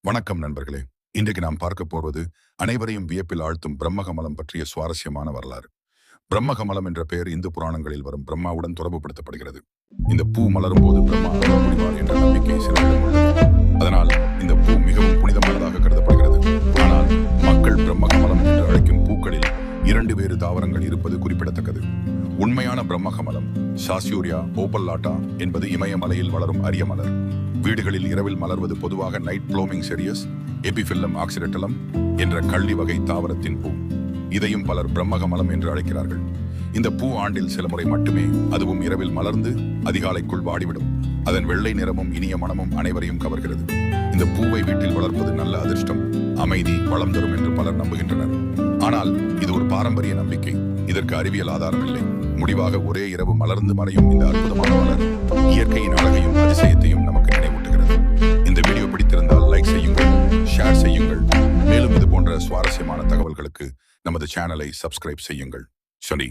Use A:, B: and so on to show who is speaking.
A: வணக்கம் நண்பர்களே. இன்றைக்கு நாம் பார்க்க போவது அனைவரையும் வியப்பில் ஆழ்த்தும் பிரம்மகமலம் பற்றிய சுவாரஸ்யமான வரலாறு. பிரம்மகமலம் என்ற பெயர் இந்து புராணங்களில் வரும் பிரம்மாவுடன் தொடர்புபடுத்தப்படுகிறது. இந்த பூ மலரும் போது பிரம்மா அருள் புரிவார் என்ற நம்பிக்கை சிலரிடம் உள்ளது. அதனால் இந்த பூ மிகவும் புனிதமானதாக கருதப்படுகிறது. ஆனால் மக்கள் பிரம்மகமலம் என்று அழைக்கும் பூக்களில் 2 வேறு தாவரங்கள் இருப்பது குறிப்பிடத்தக்கது. உண்மையான பிரம்மகமலம் சாஸ்யூரியா ஓபல்லாட்டா என்பது இமயமலையில் வளரும் அரிய மலர். வீடுகளில் இரவில் மலர்வது பொதுவாக நைட் ப்ளோமிங் செரியஸ் எபிஃபில்லம் ஆக்சிடெட்டலம் என்ற கள்ளி வகை தாவரத்தின் பூ. இதையும் பலர் பிரம்மகமலம் என்று அழைக்கிறார்கள். இந்த பூ ஆண்டில் சில முறை மட்டுமே, அதுவும் இரவில் மலர்ந்து அதிகாலைக்குள் வாடிவிடும். அதன் வெள்ளை நிறமும் இனிய மனமும் அனைவரையும் கவர்கிறது. இந்த பூவை வீட்டில் வளர்ப்பது நல்ல அதிர்ஷ்டம், அமைதி, வளம் தரும் என்று பலர் நம்புகின்றனர். ஆனால் இது ஒரு பாரம்பரிய நம்பிக்கை. இதற்கு அறிவியல் ஆதாரம் இல்லை. முடிவாக ஒரே இரவு மலர்ந்து மறையும் இந்த அற்புதமான மலர் இயற்கையின் அழகையும் அதிசயத்தையும் நமக்கு நினைவூட்டுகிறது. இந்த வீடியோ பிடித்திருந்தால் லைக் செய்யுங்கள், ஷேர் செய்யுங்கள். மேலும் இது போன்ற சுவாரஸ்யமான தகவல்களுக்கு நமது சேனலை சப்ஸ்கிரைப் செய்யுங்கள். சரி.